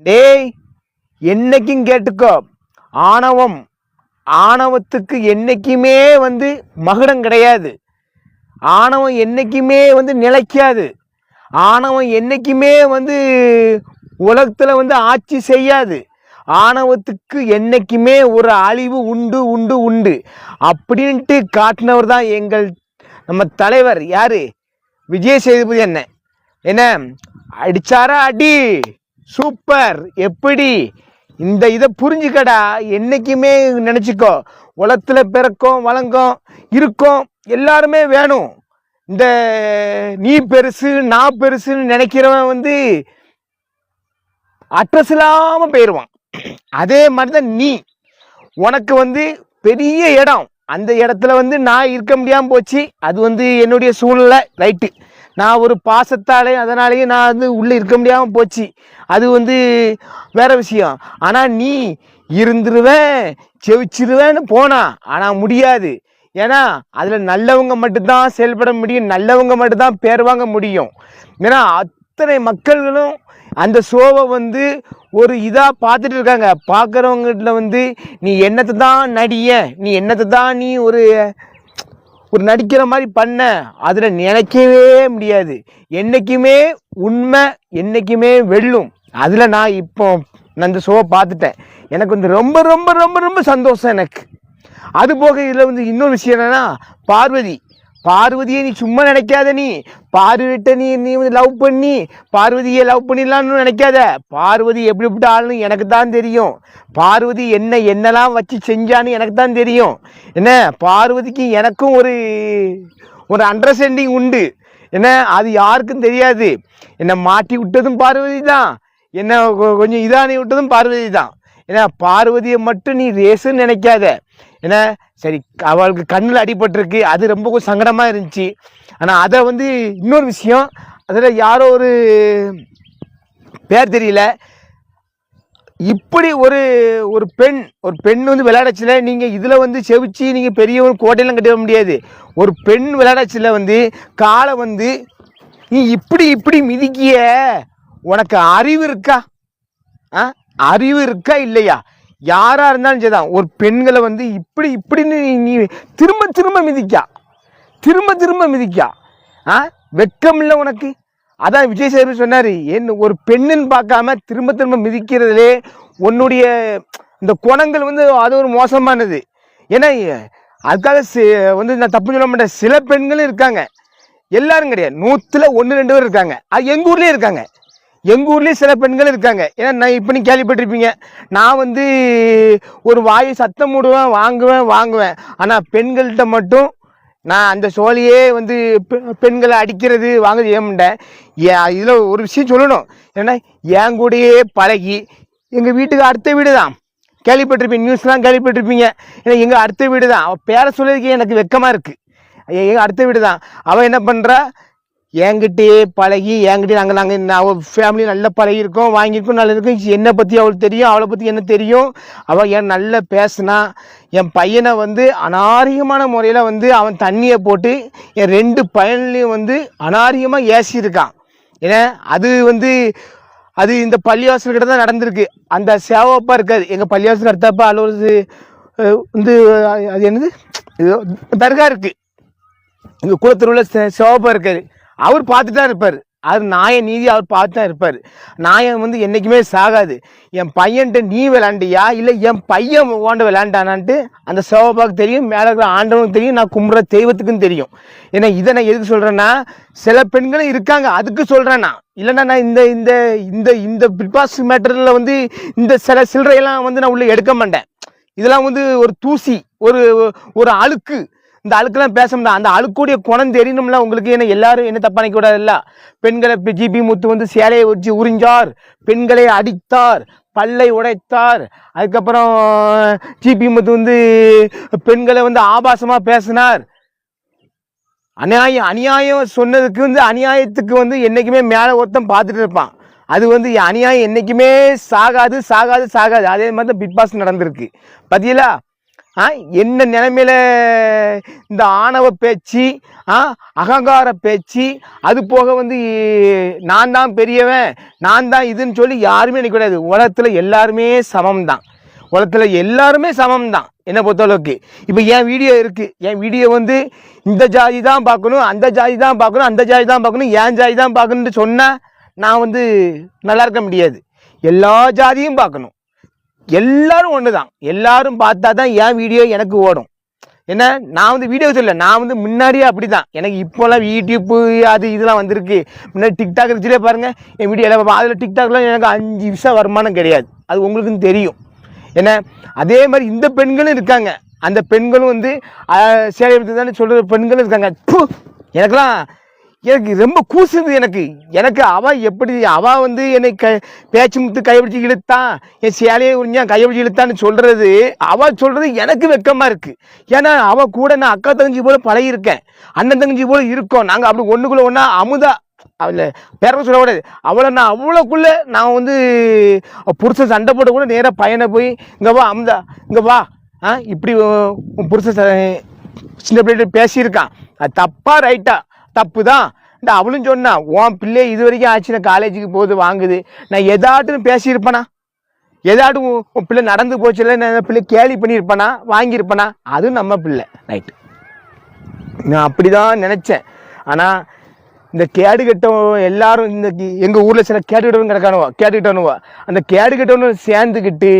டேய், என்னைக்கும் கேட்டுக்கோ, ஆணவம் ஆணவத்துக்கு என்னைக்குமே மகுடம் கிடையாது. ஆணவம் என்னைக்குமே நிலைக்காது. ஆணவம் என்னைக்குமே உலகத்துல ஆட்சி செய்யாது. ஆணவத்துக்கு என்னைக்குமே ஒரு அழிவு உண்டு உண்டு உண்டு அப்படின்ட்டு காட்டினவர் தான் நம்ம தலைவர். யாரு? விஜய் சேதுபதி. என்ன அடிச்சாரா? அடி சூப்பர். எப்படி இந்த இதை புரிஞ்சுக்கடா. என்னைக்குமே நினைச்சுக்கோ, உலகத்துல பிறக்கும் வழங்கும் இருக்கும் எல்லாருமே வேணும். இந்த நீ பெருசு நான் பெருசுன்னு நினைக்கிறவன் அட்ரஸ் இல்லாம போயிடுவான். அதே மாதிரிதான் நீ, உனக்கு பெரிய இடம், அந்த இடத்துல நான் இருக்க முடியாம போச்சு. அது என்னுடைய சூழ்நிலை. ரைட்டு, நான் ஒரு பாசத்தாலே அதனாலேயே நான் உள்ள இருக்க முடியாம போச்சு. அது வேற விஷயம். ஆனா நீ இருந்துருவேன் செவிச்சிருவேன்னு போனா, ஆனா முடியாது. ஏன்னா அதுல நல்லவங்க மட்டும்தான் செயல்பட முடியும், நல்லவங்க மட்டும்தான் பேர் வாங்க முடியும். ஏன்னா அத்தனை மக்கள்களும் அந்த ஷோவை ஒரு இதா பார்த்துட்டு இருக்காங்க. பார்க்குறவங்ககிட்ட நீ என்னத்தை தான் நடிய, நீ என்னத்தை தான் நீ ஒரு நடிக்கிற மாதிரி பண்ண, அதில் நினைக்கவே முடியாது. என்றைக்குமே உண்மை என்றைக்குமே வெல்லும். அதில் நான் இந்த ஷோவை பார்த்துட்டேன். எனக்கு ரொம்ப ரொம்ப ரொம்ப ரொம்ப சந்தோஷம் எனக்கு. அது போக இதில் இன்னொரு விஷயம் என்னன்னா, பார்வதியை நீ சும்மா நினைக்காத. நீ பார்வதிட்ட நீ லவ் பண்ணி பார்வதியை லவ் பண்ணிடலான்னு நினைக்காத. பார்வதி எப்படி ஆளுன்னு எனக்கு தான் தெரியும். பார்வதி என்னெல்லாம் வச்சு செஞ்சான்னு எனக்கு தான் தெரியும். என்ன, பார்வதிக்கு எனக்கும் ஒரு அண்டர்ஸ்டாண்டிங் உண்டு. என்ன, அது யாருக்கும் தெரியாது. என்னை மாட்டி விட்டதும் பார்வதி தான், என்ன கொஞ்சம் இதானி விட்டதும் பார்வதி தான். ஏன்னா பார்வதியை மட்டும் நீ ரேசுன்னு நினைக்காத. ஏன்னா சரி, அவளுக்கு கண்ணில் அடிபட்டிருக்கு, அது ரொம்ப கொஞ்சம் சங்கடமாக இருந்துச்சு. ஆனால் அதை இன்னொரு விஷயம், அதில் யாரோ ஒரு பேர் தெரியல, இப்படி ஒரு பெண் விளையாடச்சில நீங்கள் இதில் செவிச்சு நீங்கள் பெரிய ஒரு கோட்டையெல்லாம் கட்டிட முடியாது. ஒரு பெண் விளையாடச்சில காலை நீ இப்படி மிதிக்கிய, உனக்கு அறிவு இருக்கா? அறிவு இருக்கா இல்லையா? யாரா இருந்தாலும் சரிதான், ஒரு பெண்களை இப்படின்னு நீ திரும்ப திரும்ப மிதிக்கா. வெட்கம் இல்லை உனக்கு? அதான் விஜய் சேதுபதி சொன்னாரு, ஒரு பெண்ணுன்னு பார்க்காம திரும்ப மிதிக்கிறதுலே உன்னுடைய இந்த குணங்கள் அது ஒரு மோசமானது. ஏன்னா அதுக்காக நான் தப்பு சொல்ல மாட்டேன். சில பெண்களும் இருக்காங்க, எல்லாரும் கிடையாது, 100ல் 1-2 பேர் இருக்காங்க. அது எங்கள் ஊர்லேயே இருக்காங்க. எங்கள் ஊர்லேயே சில பெண்கள் இருக்காங்க. ஏன்னா நான் இப்போ நீ கேள்விப்பட்டிருப்பீங்க, நான் ஒரு வாயை சத்தம் மூடுவேன், வாங்குவேன். ஆனால் பெண்கள்கிட்ட மட்டும் நான் அந்த சோழியே பெண்களை அடிக்கிறது வாங்க செய்ய மாட்டேன். இதில் ஒரு விஷயம் சொல்லணும். ஏன்னா என் கூடயே பழகி, எங்கள் வீட்டுக்கு அடுத்த வீடு தான், கேள்விப்பட்டிருப்பீங்க, நியூஸ்லாம் கேள்விப்பட்டிருப்பீங்க. ஏன்னா எங்கள் அடுத்த வீடு தான். அவள் பேரை சொல்லியிருக்கே எனக்கு வெக்கமாக இருக்குது. எங்கள் அடுத்த வீடு தான். அவள் என்ன பண்ணுறா, என்கிட்டயே பழகி, என்கிட்ட நாங்கள் அவள் ஃபேமிலி நல்லா பழகிருக்கோம், வாங்கியிருக்கோம், நல்லா இருக்கும். என்னை பற்றி அவளுக்கு தெரியும், அவளை பற்றி என்ன தெரியும். அவள் என் நல்லா பேசினா. என் பையனை அநாரிகமான முறையில் அவன் தண்ணியை போட்டு என் 2 பையன்லையும் அநாரிகமாக ஏசியிருக்கான். ஏன்னா அது இந்த பள்ளிவாசல் கிட்ட தான் நடந்திருக்கு. அந்த சேவப்பா இருக்காது, எங்கள் பள்ளிவாசல் அடுத்தப்ப அலுவலு அது என்னது தர்கா இருக்குது, எங்கள் குளத்தூரில் சேவப்பா இருக்காரு. அவர் பார்த்துட்டு தான் இருப்பார். அது நாய நீதி அவர் பார்த்து தான் இருப்பார். நாயம் என்றைக்குமே சாகாது. என் பையன்ட்டு நீ விளாண்டியா இல்லை என் பையன் ஓண்ட விளாண்டானான்ட்டு அந்த சேவப்பாவுக்கு தெரியும், மேலே இருக்கிற ஆண்டவனுக்கு தெரியும், நான் கும்பிட்ற தெய்வத்துக்கும் தெரியும். ஏன்னா இதை நான் எதுக்கு சொல்கிறேன்னா, சில பெண்களும் இருக்காங்க, அதுக்கு சொல்கிறேன் நான். இல்லைன்னா நான் இந்த இந்த இந்த இந்த பிக்பாஸ் மேட்டரில் இந்த சில சில்லறையெல்லாம் நான் உள்ளே எடுக்க மாட்டேன். இதெல்லாம் ஒரு தூசி, ஒரு அழுக்கு. இந்த அழுக்கெல்லாம் பேச முடியாது. அந்த அழுக்கூடிய குணம் தெரியணும்ல உங்களுக்கு. ஏன்னா எல்லாரும் என்ன தப்பா நினைக்க கூடாதுல்ல. பெண்களை ஜிபி முத்து சேலையை வச்சு உறிஞ்சார், பெண்களை அடித்தார், பல்லை உடைத்தார். அதுக்கப்புறம் ஜிபி முத்து பெண்களை ஆபாசமா பேசினார். அநியாயம் சொன்னதுக்கு அநியாயத்துக்கு என்னைக்குமே மேலே ஒருத்தன் பார்த்துட்டு இருப்பான். அது அநியாயம் என்னைக்குமே சாகாது. அதே மாதிரி தான் பிக் பாஸ் நடந்திருக்கு. பார்த்தீங்களா? என்ன நிலைமையில இந்த ஆணவ பேச்சு, அகங்கார பேச்சு, அது போக வந்து நான் தான் பெரியவன், நான் தான் இதுன்னு சொல்லி யாருமே நினைக்க கூடாது. உலகத்துல எல்லாருமே சமம் தான். உலகத்துல எல்லாருமே சமம் தான் என்னை பொறுத்தளவுக்கு. இப்போ என் வீடியோ இருக்கு, என் வீடியோ வந்து இந்த ஜாதி தான் பார்க்கணும், அந்த ஜாதி தான் பார்க்கணும், அந்த ஜாதி தான் பார்க்கணும், என் ஜாதி தான் பார்க்கணும்னு சொன்னா நான் வந்து நல்லா இருக்க முடியாது. எல்லா ஜாதியும் பார்க்கணும், எல்லாரும் ஒன்று தான். எல்லாரும் பார்த்தா தான் என் வீடியோ எனக்கு ஓடும். என்ன, நான் வந்து வீடியோ சொல்ல, நான் வந்து முன்னாடியே அப்படி தான். எனக்கு இப்போல்லாம் யூடியூப்பு அது இதெல்லாம் வந்திருக்கு. முன்னாடி டிக்டாக் இருந்துச்சுலே பாருங்கள், என் வீடியோ எல்லாம் அதில் டிக்டாக்லாம் எனக்கு 5 பைசா வருமானம் கிடையாது. அது உங்களுக்குன்னு தெரியும். என்ன, அதே மாதிரி இந்த பெண்களும் இருக்காங்க. அந்த பெண்களும் வந்து சேலை தானே சொல்கிற பெண்களும் இருக்காங்க. எனக்கு ரொம்ப கூசுது. எனக்கு அவ வந்து என்னை பேச்சு முத்து கைப்பிடிச்சு இழுத்தான், என் சேலையை உறிஞ்சான் கைப்பிடிச்சு இழுத்தான்னு சொல்றது, அவ சொல்றது எனக்கு வெக்கமா இருக்கு. ஏன்னா அவ கூட நான் அக்கா தங்கச்சி போல பழகிருக்கேன், அண்ணன் தங்கச்சி போல இருக்கோம். நாங்கள் அப்படி ஒண்ணுக்குள்ள ஒன்னா அமுதா அவளை பேர சொல்லக்கூடாது. அவளை நான் அவ்வளோக்குள்ள நான் வந்து புருஷன் சண்டை போட்ட கூட நேராக பையனை போய் இங்கே வா அமுதா, இங்கே வா, இப்படி புருஷன் சின்ன பிள்ளைகிட்ட பேசியிருக்கான், அது தப்பா ரைட்டா? தப்பு தான். இந்த அவளும் சொன்னா, உன் பிள்ளை இது வரைக்கும் ஆச்சு, நான் காலேஜுக்கு போகுது வாங்குது, நான் எதாட்டும் பேசியிருப்பேனா? எதாட்டும் உன் பிள்ளை நடந்து போச்சுல, நான் பிள்ளை கேலி பண்ணியிருப்பேனா, வாங்கியிருப்பேனா? அதுவும் நம்ம பிள்ளை, ரைட்டு. நான் அப்படிதான் நினைச்சேன். ஆனால் இந்த கேடு கட்டவன் எல்லாரும், இந்த எங்கள் ஊரில் சில கேடு கட்டவன் கேட்டுக்கிட்டவனுவோ, அந்த கேடு கட்டவனு சேர்ந்துக்கிட்டு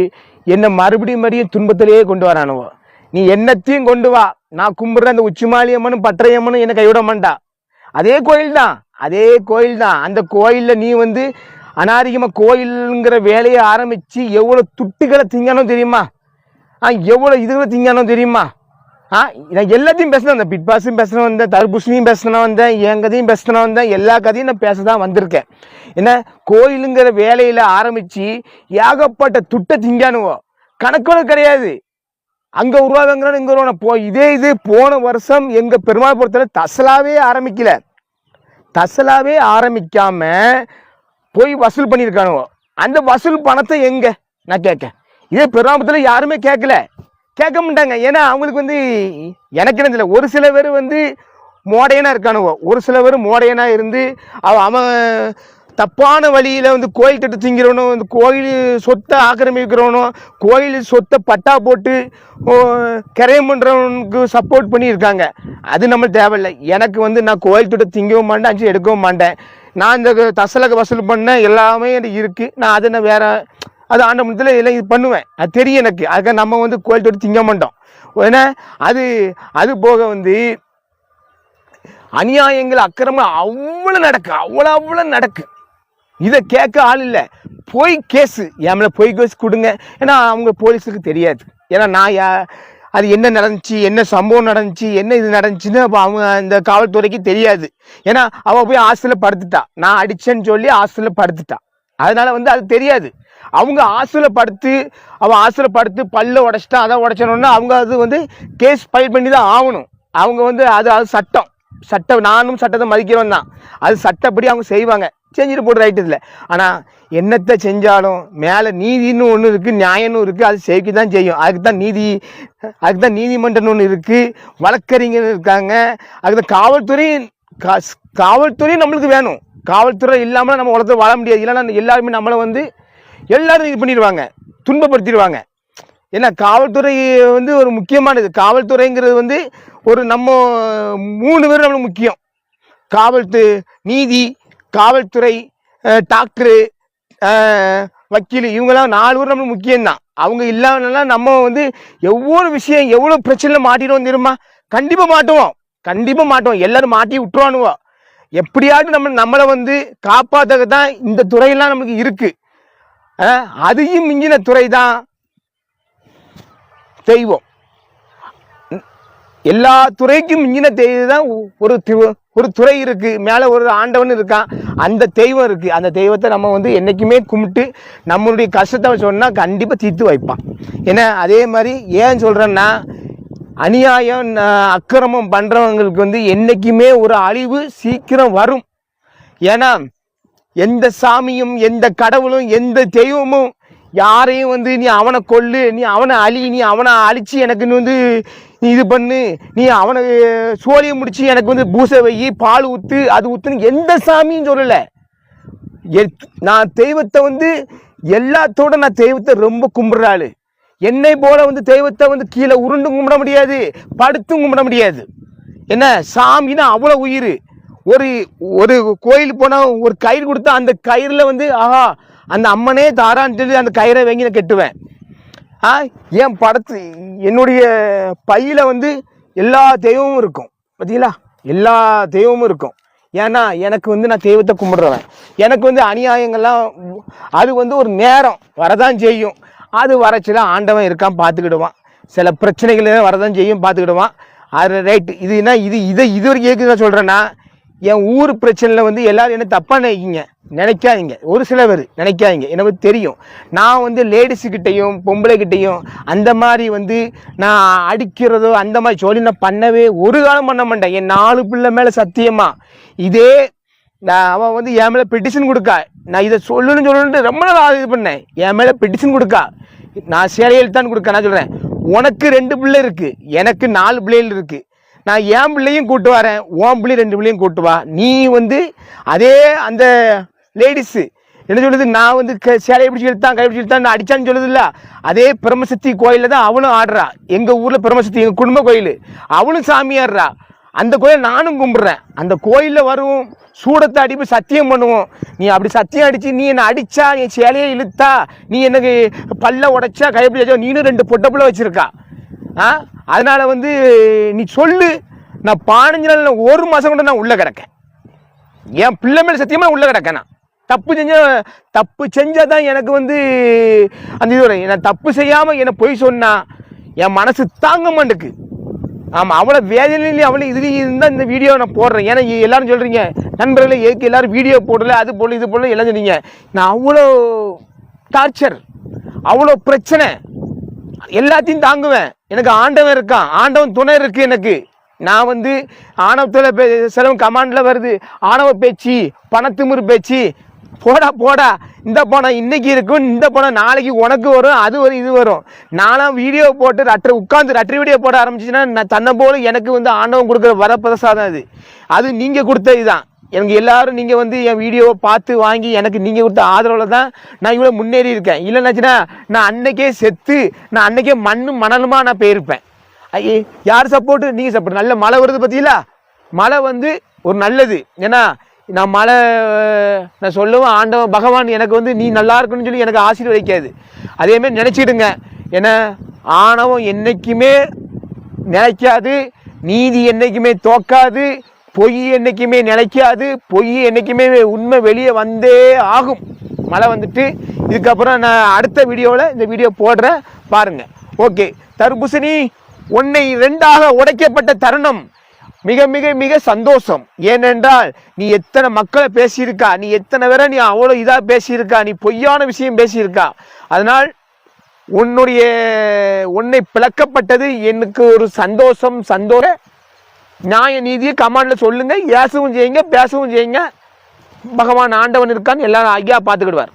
என்னை மறுபடியும் துன்பத்திலேயே கொண்டு வரானுவோ. நீ என்னத்தையும் கொண்டு வா, நான் கும்பிட்ற அந்த உச்சிமாளியம்மனும் பற்றையம்மனும் என்னை கைவிட மாட்டா. அதே கோயில் தான். அந்த கோயிலில் நீ வந்து அநாரிகமாக கோயிலுங்கிற வேலையை ஆரம்பித்து எவ்வளோ துட்டுகளை திங்கணும் தெரியுமா? எவ்வளோ இதுகளை திங்கணும் தெரியுமா? நான் எல்லாத்தையும் பேசினேன். அந்த பிட் பாஸும் பேசின வந்தேன், தர்பூசணியும் பேசின வந்தேன், என் கதையும் பேசின வந்தேன், எல்லா கதையும் நான் பேச தான் வந்திருக்கேன். என்ன, கோயிலுங்கிற வேலையில் ஆரம்பித்து ஏகப்பட்ட துட்டை திங்கானுவோ, கணக்கோட கிடையாது. அங்கே உருவாங்க இங்கே உருவான இது போன வருஷம் எங்கள் பெருமாள்புரத்தில் தசலாவே ஆரம்பிக்காம போய் வசூல் பண்ணியிருக்கானுவோ. அந்த வசூல் பணத்தை எங்க நான் கேட்க, இதே பெருமாள்புரத்தில் யாருமே கேட்க மாட்டாங்க. ஏன்னா அவங்களுக்கு வந்து எனக்கு என்ன தெரியல, ஒரு சில பேர் வந்து மோடையனா இருக்கானுவோ, ஒரு சில பேர் மோடையனா இருந்து அவன் தப்பான வழியில் வந்து கோயில் கட்டு திங்கிறவனும், இந்த கோயில் சொத்தை ஆக்கிரமிக்கிறவனும், கோயில் சொத்தை பட்டா போட்டு கரையம் பண்ணுறவனுக்கு சப்போர்ட் பண்ணியிருக்காங்க. அது நம்ம தேவையில்லை. எனக்கு வந்து நான் கோயில் தொட்டை திங்கவும் மாட்டேன், அஞ்சு எடுக்கவும் மாட்டேன். நான் இந்த தசலக வசூல் பண்ண எல்லாமே எனக்கு இருக்குது. நான் அதை நான் வேற அது ஆண்ட முன்னத்தில் எல்லாம் இது பண்ணுவேன், அது தெரியும் எனக்கு. அதுக்காக நம்ம வந்து கோயில் தொட்டு திங்க மாட்டோம். ஏன்னா அது போக வந்து அநியாயங்கள் அக்கிரமம் அவ்வளோ நடக்கு. இதை கேட்க ஆள் இல்லை. போய் கேஸு என் மேலே போய் கேஸ் கொடுங்க. ஏன்னா அவங்க போலீஸுக்கு தெரியாது. ஏன்னா நான் அது என்ன நடந்துச்சு, என்ன சம்பவம் நடந்துச்சு, என்ன இது நடந்துச்சுன்னு அப்போ அவங்க அந்த காவல்துறைக்கு தெரியாது. ஏன்னா அவள் போய் ஹாஸ்டலில் படுத்துட்டா, நான் அடிச்சேன்னு சொல்லி ஹாஸ்டலில் படுத்துட்டா. அதனால வந்து அது தெரியாது. அவங்க ஹாஸ்டலில் படுத்து பல்ல உடைச்சிட்டா, அதை உடைச்சணுன்னா அவங்க அது வந்து கேஸ் ஃபைல் பண்ணி தான் ஆகணும். அவங்க வந்து அது சட்டம் நானும் சட்டத்தை மதிக்கிறவன் தான். அது சட்டப்படி அவங்க செய்வாங்க, செஞ்சுட்டு போட்டு ரைட்டு இல்லை. ஆனால் என்னத்தை செஞ்சாலும் மேலே நீதினு ஒன்று இருக்குது, நியாயம்னு இருக்குது, அது செய்ய தான் செய்யும். அதுக்கு தான் நீதிமன்றம்னு ஒன்று இருக்குது, வழக்கறிஞர் இருக்காங்க, அதுக்கு தான் காவல்துறையும் நம்மளுக்கு வேணும். காவல்துறை இல்லாமல் நம்ம உலகத்தில் வாழ முடியாது. இல்லைன்னா எல்லாருமே நம்மளை வந்து எல்லாரும் இது பண்ணிடுவாங்க, துன்பப்படுத்திடுவாங்க. ஏன்னா காவல்துறை வந்து ஒரு முக்கியமானது. காவல்துறைங்கிறது வந்து ஒரு நம்ம 3 பேர் நம்மளுக்கு முக்கியம். நீதி, காவல்துறை, டாக்டரு, வக்கீல், இவங்கெல்லாம் 4 பேர் நம்மளுக்கு முக்கியம்தான். அவங்க இல்லாம நம்ம வந்து எவ்வளோ பிரச்சனை மாட்டிடுவோம் தெரியுமா? கண்டிப்பாக மாட்டுவோம். எல்லாரும் மாட்டி விட்டுருவானுவோம். எப்படியாட்டும் நம்மளை வந்து காப்பாற்ற தான் இந்த துறையெல்லாம் நம்மளுக்கு இருக்கு. அதையும் மிஞ்சின துறை தான் தெய்வம். எல்லா துறைக்கும் மிஞ்சின தெய்வம் தான் ஒரு துறை இருக்கு. மேலே ஒரு ஆண்டவன் இருக்கான், அந்த தெய்வம் இருக்கு. அந்த தெய்வத்தை நம்ம வந்து என்னைக்குமே கும்பிட்டு நம்மளுடைய கஷ்டத்தை சொன்னா கண்டிப்பாக தீர்த்து வைப்பான். ஏன்னா அதே மாதிரி ஏன் சொல்றேன்னா, அநியாயம் அக்கிரமம் பண்றவங்களுக்கு வந்து என்னைக்குமே ஒரு அழிவு சீக்கிரம் வரும். ஏன்னா எந்த சாமியும், எந்த கடவுளும், எந்த தெய்வமும் யாரையும் வந்து நீ அவனை கொல்லு, நீ அவனை அழி, நீ அவனை அழிச்சு எனக்கு வந்து நீ இது பண்ணு, நீ அவனை சோழியை முடிச்சு எனக்கு வந்து பூசை வை, பால் ஊற்று, அது ஊற்றுன்னு எந்த சாமியும் சொல்லலை. நான் தெய்வத்தை வந்து எல்லாத்தோட நான் தெய்வத்தை ரொம்ப கும்பிட்றாள். என்னை போல வந்து தெய்வத்தை வந்து கீழே உருண்டும் கும்பிட முடியாது, படுத்தும் கும்பிட முடியாது. என்ன சாமின்னா அவ்வளோ உயிர். ஒரு ஒரு கோயில் போனால் ஒரு கயிறு கொடுத்தா அந்த கயிறில் வந்து ஆஹா அந்த அம்மனே தாரான்னு சொல்லி அந்த கயிறை வாங்கி நான் கட்டுவேன். என் படத்து என்னுடைய பையில் வந்து எல்லா தெய்வமும் இருக்கும். பார்த்தீங்களா, எல்லா தெய்வமும் இருக்கும். ஏன்னா எனக்கு வந்து நான் தெய்வத்தை கும்பிட்றவன். எனக்கு வந்து அநியாயங்கள்லாம் அது வந்து ஒரு நேரம் வரதான் செய்யும். அது வரச்சில ஆண்டவன் இருக்கான் பார்த்துக்கிடுவான். சில பிரச்சனைகள் வரதான் செய்யும் பார்த்துக்கிடுவான். அது ரைட்டு. இதுனா இது வரைக்கும் ஏற்க நான் சொல்கிறேன்னா, என் ஊர் பிரச்சனையில் வந்து எல்லோரும் என்ன தப்பாக நினைக்காதீங்க. ஒரு சில பேர் நினைக்காதீங்க, எனக்கு தெரியும். நான் வந்து லேடிஸுக்கிட்டையும் பொம்பளைக்கிட்டையும் அந்த மாதிரி வந்து நான் அடிக்கிறதோ அந்த மாதிரி சொல்லி நான் பண்ணவே ஒரு காலம் பண்ண மாட்டேன். என் 4 பிள்ளை மேலே சத்தியமாக இதே அவன் வந்து என் மேலே பெட்டிஷன் கொடுக்கா. நான் இதை சொல்லணும்னு ரொம்ப நாள் இது பண்ணேன். என் மேலே பெட்டிஷன் கொடுக்கா. நான் சேலையெழுத்தான்னு கொடுக்க. நான் சொல்கிறேன், உனக்கு 2 பிள்ளை இருக்குது, எனக்கு 4 பிள்ளைகள் இருக்குது. நான் என் பிள்ளையும் கூட்டு வரேன், உன் பிள்ளை 2 பிள்ளையும் கூட்டு வா. நீ வந்து அதே அந்த லேடிஸு என்ன சொல்லுது, நான் வந்து சேலையை பிடிச்சி இழுத்தான் கைப்பிடிச்சி இழுத்தான் நான் அடித்தான்னு சொல்லுது இல்லை. அதே பிரம்மசக்தி கோயிலில் தான் அவளும் ஆடுறா. எங்கள் ஊரில் பிரம்மசக்தி எங்கள் குடும்ப கோயில், அவளும் சாமி ஆடுறா. அந்த கோயில் நானும் கும்பிட்றேன். அந்த கோயிலில் வரும் சூடத்தை அடிப்பு சத்தியம் பண்ணுவோம். நீ அப்படி சத்தியம் அடித்து நீ என்னை அடித்தா, நீ சேலையை இழுத்தா, நீ எனக்கு பல்ல உடைச்சா கைப்பிடிச்சா, நீனும் 2 பொட்டை பிள்ளை வச்சுருக்கா. அதனால் வந்து நீ சொல்லு, நான் 15 நாள் 1 மாதம் கூட நான் உள்ளே கிடக்கேன். என் பிள்ளை மேலே சத்தியமாக உள்ளே கிடக்கேன். நான் தப்பு செஞ்சால் தான் எனக்கு வந்து அந்த இது வரும். நான் தப்பு செய்யாமல் என்னை பொய் சொன்னால் என் மனசு தாங்க மாட்டேக்கு. ஆமாம், அவ்வளோ வேதனையிலையும் அவ்வளோ இதுலேயும் இருந்தால் இந்த வீடியோ நான் போடுறேன். ஏன்னா எல்லோரும் சொல்கிறீங்க நண்பர்களே எதுக்கு எல்லோரும் வீடியோ போடல, அது போடல இது போடல எல்லாம் சொன்னீங்க. நான் அவ்வளோ டார்ச்சர், அவ்வளோ பிரச்சனை எல்லாத்தையும் தாங்குவேன். எனக்கு ஆண்டவன் இருக்கான், ஆண்டவன் துணை இருக்குது எனக்கு. நான் வந்து ஆணவத்தில் சிலவன் கமாண்டில் வருது, ஆணவ பேச்சு, பணத்துமுறு பேச்சு. போடா இந்த பணம் இன்னைக்கு இருக்கும், இந்த பணம் நாளைக்கு உனக்கு வரும், அது வரும் இது வரும். நானும் வீடியோ போட்டு உட்காந்து ரட்டரி வீடியோ போட ஆரம்பிச்சுன்னா நான் தன்னை போல எனக்கு வந்து ஆண்டவன் கொடுக்குற வரப்பிரசாதம் அது நீங்கள் கொடுத்தது தான். எனக்கு எல்லாரும் நீங்கள் வந்து என் வீடியோவை பார்த்து வாங்கி எனக்கு நீங்கள் கொடுத்த ஆதரவில் தான் நான் இவ்வளோ முன்னேறி இருக்கேன். இல்லைன்னாச்சுன்னா நான் அன்னைக்கே செத்து, நான் அன்னைக்கே மணலுமா நான் போயிருப்பேன். யார் சப்போர்ட்டு? நீங்கள் சப்போர்ட். நல்ல மழை வருது பார்த்தீங்களா, மழை வந்து ஒரு நல்லது. ஏன்னா நான் மழை நான் சொல்லுவேன், ஆண்டவன் பகவான் எனக்கு வந்து நீ நல்லா இருக்குன்னு சொல்லி எனக்கு ஆசீர்வதிக்காது. அதேமாதிரி நினச்சிடுங்க. ஏன்னா ஆணவம் என்றைக்குமே நினைக்காது, நீதி என்றைக்குமே தோக்காது, பொய் என்றைக்குமே நினைக்காது, பொய் என்றைக்குமே உண்மை வெளியே வந்தே ஆகும். மழை வந்துட்டு இதுக்கப்புறம் நான் அடுத்த வீடியோவில் இந்த வீடியோ போடுறேன் பாருங்கள். ஓகே, தர்பூசணி உன்னை 2ஆக உடைக்கப்பட்ட தருணம் மிக மிக மிக சந்தோஷம். ஏனென்றால் நீ எத்தனை மக்களை பேசியிருக்கா, நீ எத்தனை பேரை நீ அவ்வளோ இதாக பேசியிருக்கா, நீ பொய்யான விஷயம் பேசியிருக்கா. அதனால் உன்னை பிளக்கப்பட்டது எனக்கு ஒரு சந்தோஷம். நியாய நீதியை கமாண்டில் சொல்லுங்கள், ஏசவும் செய்யுங்க, பேசவும் செய்யுங்க. பகவான் ஆண்டவன் இருக்கான்னு எல்லாரும் ஐயா பார்த்துக்கிடுவார்.